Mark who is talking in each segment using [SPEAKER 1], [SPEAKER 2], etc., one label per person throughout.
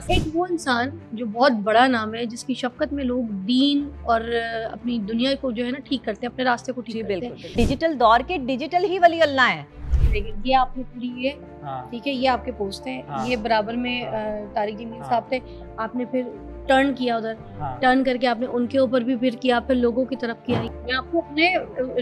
[SPEAKER 1] ایک وہ انسان جو بہت بڑا نام ہے، جس کی شفقت میں لوگ دین اور اپنی دنیا کو جو ہے نا ٹھیک کرتے ہیں، اپنے راستے کو ٹھیک کرتے ہیں۔
[SPEAKER 2] ڈیجیٹل دور کے ڈیجیٹل ہی ولی اللہ ہیں۔
[SPEAKER 1] یہ آپ نے پوری یہ ٹھیک ہے، یہ آپ کے پوسٹ ہیں، یہ برابر میں طارق جمیل صاحب تھے، آپ نے پھر ٹرن کیا ادھر، ٹرن کر کے آپ نے ان کے اوپر بھی پھر کیا، پھر لوگوں کی طرف کیا۔ میں آپ کو اپنے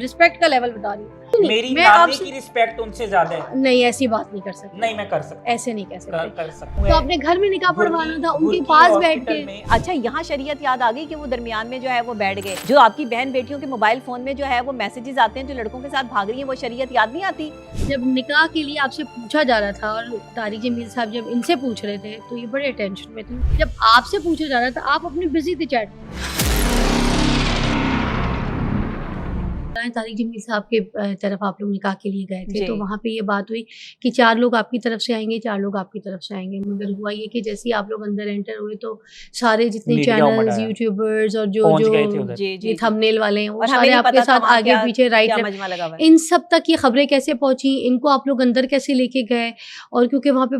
[SPEAKER 1] رسپیکٹ کا لیول بتا رہی ہوں،
[SPEAKER 3] میری نانی کی رسپیکٹ ان سے زیادہ ہے۔
[SPEAKER 1] نہیں ایسی بات نہیں کر سکتے،
[SPEAKER 3] نہیں میں کر سکتا،
[SPEAKER 1] ایسے نہیں کہہ سکتے،
[SPEAKER 3] کر سکتا ہوں۔
[SPEAKER 1] تو اپنے گھر میں نکاح پڑھوانا تھا ان کے پاس بیٹھ کے۔
[SPEAKER 2] اچھا یہاں شریعت یاد آ گئی کہ وہ درمیان میں جو ہے وہ بیٹھ گئے، جو آپ کی بہن بیٹیوں کے موبائل فون میں جو ہے وہ میسیجز آتے ہیں جو لڑکوں کے ساتھ بھاگ رہی ہیں، وہ شریعت یاد نہیں آتی؟
[SPEAKER 1] جب نکاح کے لیے آپ سے پوچھا جا رہا تھا اور طارق جمیل صاحب جب ان سے پوچھ رہے تھے تو یہ بڑے ٹینشن میں تھے۔ جب آپ سے پوچھا جا رہا تھا آپ اپنی بزی تھے چیٹ۔ طارق جمیل صاحب کے طرف آپ لوگ نکاح کے لیے گئے تھے تو وہاں پہ یہ بات ہوئی کہ 4 لوگ آپ کی طرف سے آئیں گے، 4 لوگ آپ کی طرف سے آئیں گے، مگر ہوا یہ کہ جیسے آپ لوگ اندر انٹر ہوئے تو سارے جتنے چینلز، یوٹیوبرز اور جو یہ تھمبنیل والے ہیں وہ سارے آپ کے ساتھ آگے پیچھے رائٹ، ان سب تک یہ خبریں کیسے پہنچی، ان کو آپ لوگ اندر کیسے لے کے گئے؟ اور کیونکہ وہاں پہ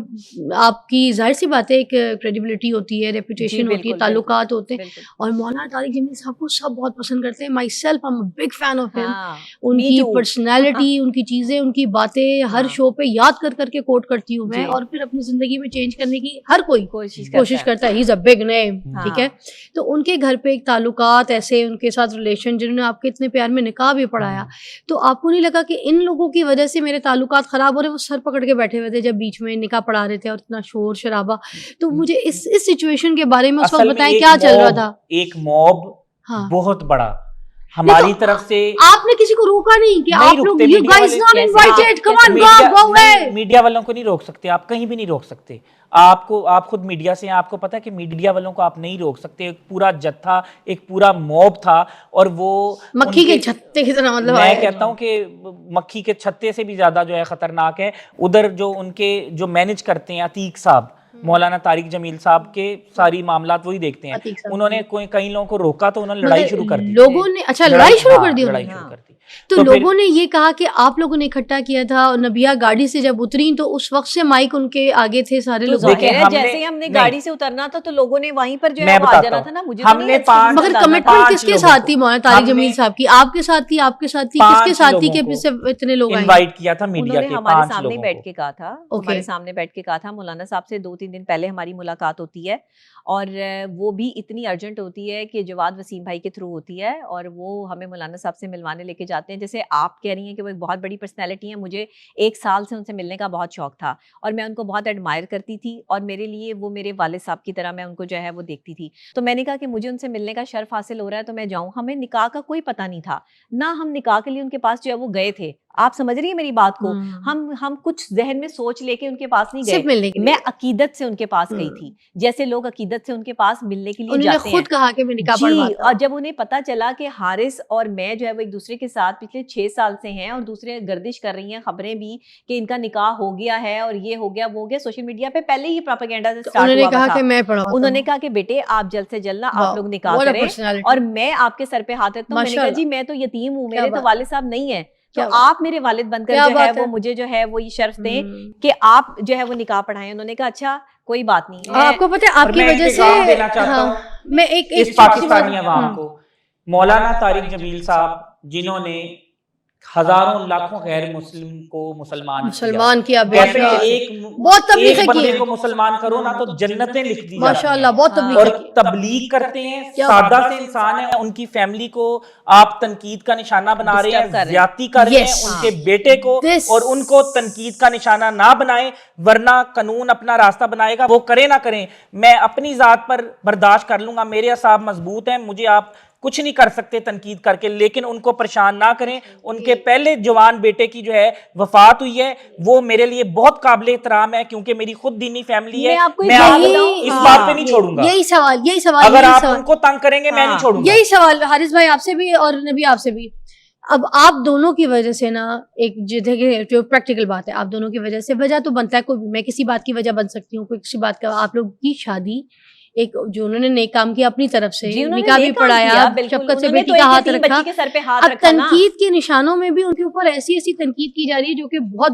[SPEAKER 1] آپ کی ظاہر سی بات ہے ایک کریڈیبلٹی ہوتی ہے، ریپوٹیشن ہوتی ہے، تعلقات ہوتے ہیں، اور مولانا طارق جمیل صاحب کو سب بہت پسند کرتے ہیں۔ My self I am a big fan of ہم۔ ان کی پرسنالٹی، ان کی چیزیں، ان کی باتیں ہر شو پہ یاد کر کر کے کوٹ کرتی ہوں میں، اور پھر اپنی زندگی میں چینج کرنے کی ہر کوئی کوشش کرتا ہے۔ ہی از اے بگ نیم، ٹھیک ہے۔ تو ان کے گھر پہ ایک تعلقات ایسے، ان کے ساتھ ریلیشن، جنہوں نے آپ کے اتنے پیار میں نکاح بھی پڑھایا، تو آپ کو نہیں لگا کہ ان لوگوں کی وجہ سے میرے تعلقات خراب ہو رہے ہیں؟ وہ سر پکڑ کے بیٹھے ہوئے تھے جب بیچ میں نکاح پڑھا رہے تھے اور اتنا شور شرابہ۔ تو مجھے اس سچویشن کے بارے میں اس وقت بتائیں کیا چل رہا تھا؟
[SPEAKER 3] ایک موب بہت بڑا ہماری طرف سے،
[SPEAKER 1] آپ نے کسی کو روکا نہیں کہ آپ لوگ you guys not invited, come on go away۔
[SPEAKER 3] Media والوں کو نہیں روک سکتے آپ، کہیں بھی نہیں روک سکتے آپ کو، آپ خود میڈیا سے ہیں، آپ کو پتا ہے کہ میڈیا والوں کو آپ نہیں روک سکتے۔ ایک پورا جتھا، ایک پورا موب تھا، اور وہ
[SPEAKER 1] مکھی کے چھتے کی طرح، مطلب
[SPEAKER 3] میں کہتا ہوں کہ مکھی کے چھتے سے بھی زیادہ جو ہے خطرناک ہے۔ ادھر جو ان کے جو مینج کرتے ہیں عتیق صاحب، مولانا طارق جمیل صاحب کے ساری معاملات وہی دیکھتے ہیں۔ انہوں نے کئی لوگوں کو روکا تو انہوں نے لڑائی شروع کر دی،
[SPEAKER 1] لوگوں نے اچھا لڑائی شروع کر دی، تو
[SPEAKER 3] پھر
[SPEAKER 1] لوگوں نے یہ کہا کہ آپ لوگوں نے اکٹھا کیا تھا، اور نبیہ گاڑی سے جب اتری تو اس وقت سے مائک ان کے آگے تھے سارے لوگ۔
[SPEAKER 2] جیسے ہم نے گاڑی سے اترنا تھا تو لوگوں نے وہیں پر جو ہے آ جانا تھا نا۔ مجھے
[SPEAKER 1] مگر کمٹمنٹ کس کے ساتھ تھی مولانا طارق جمیل صاحب کی؟ آپ کے ساتھ تھی، آپ کے ساتھ تھی، کس کے ساتھ تھی کہ اتنے لوگ
[SPEAKER 3] انوائٹ کیا تھا میڈیا کے؟
[SPEAKER 2] ہمارے سامنے بیٹھ کے کہا تھا، ہمارے سامنے بیٹھ کے کہا تھا مولانا صاحب سے 2-3 دن پہلے ہماری ملاقات ہوتی ہے، اور وہ بھی اتنی ارجنٹ ہوتی ہے کہ جواد وسیم بھائی کے تھرو ہوتی ہے، اور وہ ہمیں مولانا صاحب سے ملوانے لے کے جاتے ہیں۔ جیسے آپ کہہ رہی ہیں کہ وہ ایک بہت بڑی پرسنالٹی ہیں، مجھے 1 سال سے ان سے ملنے کا بہت شوق تھا، اور میں ان کو بہت ایڈمائر کرتی تھی، اور میرے لیے وہ میرے والد صاحب کی طرح میں ان کو جو ہے وہ دیکھتی تھی۔ تو میں نے کہا کہ مجھے ان سے ملنے کا شرف حاصل ہو رہا ہے تو میں جاؤں۔ ہمیں نکاح کا کوئی پتہ نہیں تھا، نہ ہم نکاح کے لیے ان کے پاس جو ہے وہ گئے تھے۔ آپ سمجھ رہی ہیں میری بات کو؟ ہم کچھ ذہن میں سوچ لے کے ان کے پاس نہیں گئے، میں عقیدت سے ان کے پاس گئی تھی، جیسے لوگ عقیدت سے ان کے پاس ملنے کے لیے جاتے ہیں۔
[SPEAKER 1] خود کہا کہ میں نکاح پڑھواتا ہوں،
[SPEAKER 2] اور جب انہیں پتا چلا کہ حارث اور میں جو ہے وہ ایک دوسرے کے ساتھ پچھلے 6 سال سے ہیں، اور دوسرے گردش کر رہی ہیں خبریں بھی کہ ان کا نکاح ہو گیا ہے اور یہ ہو گیا وہ ہو گیا، سوشل میڈیا پہ پہلے ہی پروپیگنڈا سے سٹارٹ ہوا تھا۔ انہوں نے کہا کہ بیٹے آپ جلد سے جلد آپ لوگ نکاح کریں، اور میں آپ کے سر پہ ہاتھ رکھتا ہوں۔ میں نے کہا جی میں تو یتیم ہوں، میرے تو والد صاحب نہیں ہیں، تو آپ میرے والد بن کر جو ہے وہ مجھے جو ہے وہ یہ شرف دیں کہ آپ جو ہے وہ نکاح پڑھائیں۔ انہوں نے کہا اچھا کوئی بات نہیں۔
[SPEAKER 1] آپ کو پتہ ہے آپ کی وجہ سے
[SPEAKER 3] میں ایک پاکستانی عوام کو، مولانا طارق جمیل صاحب جنہوں نے ہزاروں لاکھوں غیر مسلم کو مسلمان کیا، بہت تبلیغ بندے کو مسلمان کرو نا تو جنتیں لکھ دی
[SPEAKER 1] ماشاءاللہ، بہت تبلیغ،
[SPEAKER 3] اور تبلیغ کرتے ہیں، سادہ سے انسان ہیں، ان کی فیملی کو آپ تنقید کا نشانہ بنا رہے ہیں، زیادتی کر رہے ہیں ان کے بیٹے کو، اور ان کو تنقید کا نشانہ نہ بنائیں، ورنہ قانون اپنا راستہ بنائے گا، وہ کرے نہ کریں، میں اپنی ذات پر برداشت کر لوں گا، میرے اعصاب مضبوط ہیں، مجھے آپ کچھ نہیں کر سکتے تنقید کر کے، لیکن ان کو پریشان نہ کریں۔ ان کے پہلے جوان بیٹے کی جو ہے وفات ہوئی ہے، وہ میرے لیے بہت قابل احترام ہے، کیونکہ میری خود دینی فیملی ہے، میں آپ اس بات پہ نہیں چھوڑوں گا۔
[SPEAKER 1] یہی سوال
[SPEAKER 3] اگر آپ ان کو تنگ کریں گے میں نہیں چھوڑوں گا۔
[SPEAKER 1] یہی سوال حارث بھائی آپ سے بھی اور نبی آپ سے بھی۔ اب آپ دونوں کی وجہ سے نا، ایک جو پریکٹیکل بات ہے، آپ دونوں کی وجہ سے وجہ تو بنتا ہے، کوئی میں کسی بات کی وجہ بن سکتی ہوں، کوئی کسی بات کا، آپ لوگ کی شادی ایک جو انہوں نے نیک کام کیا اپنی طرف سے، نکاح بھی پڑھایا، شفقت سے بیٹی کا ہاتھ رکھا، اب تنقید کے نشانوں میں بھی ان کے اوپر ایسی تنقید کی جا رہی ہے جو کہ بہت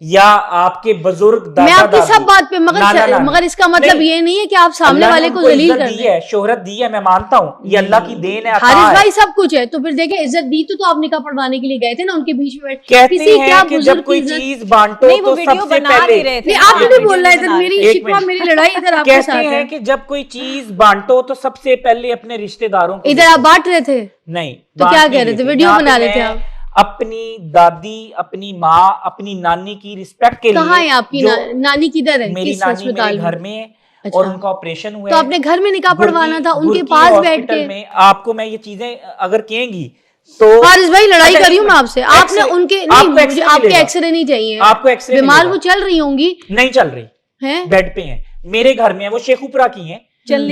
[SPEAKER 3] یا آپ کے بزرگ
[SPEAKER 1] میں آپ کی سب بات پہ مگر اس کا مطلب یہ نہیں ہے کہ آپ سامنے والے کو ذلیل کر دیں.
[SPEAKER 3] شہرت دی ہے, میں مانتا ہوں, یہ اللہ کی دین ہے.
[SPEAKER 1] حارث بھائی سب کچھ ہے تو پھر دیکھیں عزت دی تو آپ نکاح پڑھوانے کے لیے گئے تھے نا, ان کے بیچ میں
[SPEAKER 3] کہتے ہیں کہ جب کوئی چیز بانٹو تو سب سے پہلے,
[SPEAKER 1] آپ نہیں بول رہے ادھر, میری شکوہ میری لڑائی ادھر آپ کے ساتھ ہے.
[SPEAKER 3] کہتے ہیں کہ جب کوئی چیز بانٹو تو سب سے پہلے اپنے رشتہ داروں کو.
[SPEAKER 1] ادھر آپ بانٹ رہے تھے؟
[SPEAKER 3] نہیں,
[SPEAKER 1] تو کیا کہہ رہے تھے, ویڈیو بنا رہے تھے آپ؟
[SPEAKER 3] اپنی دادی, اپنی ماں, اپنی نانی کی رسپیکٹ کے لیے.
[SPEAKER 1] کہاں ہے آپ کی نانی, کدھر ہے؟
[SPEAKER 3] میری نانی میرے گھر میں ہے اور ان کا آپریشن ہوا ہے.
[SPEAKER 1] تو آپ نے گھر میں نکاح پڑھوانا تھا ان کے پاس بیٹھ کے.
[SPEAKER 3] آپ کو میں یہ چیزیں اگر کہیں گی تو
[SPEAKER 1] حارث بھائی لڑائی کری ہوں میں آپ سے, آپ نے ان کے نہیں, آپ کے ایکس رے نہیں چاہیے,
[SPEAKER 3] آپ کو ایکس رے
[SPEAKER 1] بیمار وہ چل رہی ہوں گی,
[SPEAKER 3] نہیں چل رہی ہیں, بیڈ پہ ہیں, میرے گھر میں ہیں, وہ شیخوپورہ کی ہیں,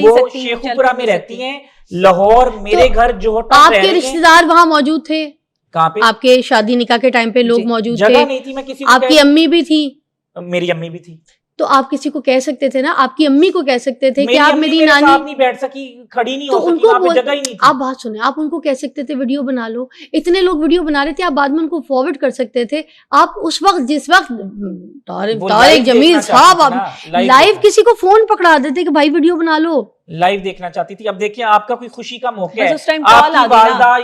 [SPEAKER 3] وہ شیخوپورہ میں رہتی ہیں, لاہور میرے گھر جو
[SPEAKER 1] آپ کے رشتہ دار وہاں موجود تھے؟
[SPEAKER 3] کہاں پہ؟
[SPEAKER 1] آپ کے شادی نکاح کے ٹائم پہ لوگ موجود تھے؟
[SPEAKER 3] جگہ نہیں تھی, میں کسی کو,
[SPEAKER 1] آپ کی امی بھی تھی؟
[SPEAKER 3] میری امی بھی تھی. تو
[SPEAKER 1] آپ کسی کو کہہ سکتے تھے نا, آپ کی امی کو کہہ سکتے تھے کہ آپ میری نانی
[SPEAKER 3] نہیں بیٹھ سکی, کھڑی نہیں ہو سکی, وہاں پہ جگہ ہی نہیں تھی.
[SPEAKER 1] آپ بات سنیں, آپ ان کو کہہ سکتے تھے ویڈیو بنا لو, اتنے لوگ ویڈیو بنا رہے تھے, آپ بعد میں ان کو فارورڈ کر سکتے تھے. آپ اس وقت جس وقت طارق جمیل صاحب لائیو کسی کو فون پکڑا دیتے کہ بھائی ویڈیو بنا لو,
[SPEAKER 3] لائیو دیکھنا چاہتی تھی. اب دیکھیں آپ کا کوئی خوشی کا موقع ہے,
[SPEAKER 2] اس ٹائم
[SPEAKER 3] آپ کی والدہ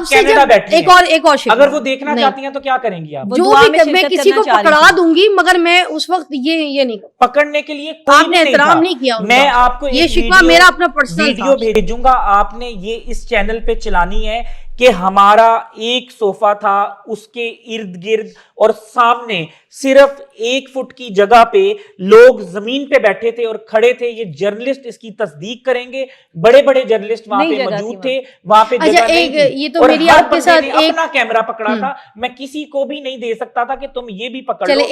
[SPEAKER 3] کینیڈا بیٹھی ہیں,
[SPEAKER 1] ایک اور
[SPEAKER 3] اگر وہ دیکھنا چاہتی ہیں تو کیا کریں گی آپ؟
[SPEAKER 1] جو بھی میں کسی کو پکڑا دوں گی, مگر میں اس وقت یہ نہیں
[SPEAKER 3] پکڑنے کے لیے
[SPEAKER 1] آپ نے احترام نہیں کیا.
[SPEAKER 3] میں آپ کو
[SPEAKER 1] یہ شکوہ میرا اپنا پرسنل
[SPEAKER 3] ویڈیو بھیجوں گا, آپ نے یہ اس چینل پہ چلانی ہے کہ ہمارا ایک صوفہ تھا, اس کے ارد گرد اور سامنے صرف 1 فٹ کی جگہ پہ لوگ زمین پہ بیٹھے تھے اور کھڑے تھے. یہ جرنلسٹ اس کی تصدیق کریں گے, بڑے بڑے جرنلسٹ وہاں پہ موجود تھے, وہاں پہ جگہ نہیں تھی.
[SPEAKER 1] یہ تو میری آپ کے ساتھ
[SPEAKER 3] اپنا کیمرہ پکڑا تھا, میں کسی کو بھی نہیں دے سکتا تھا کہ تم یہ بھی پکڑ لو.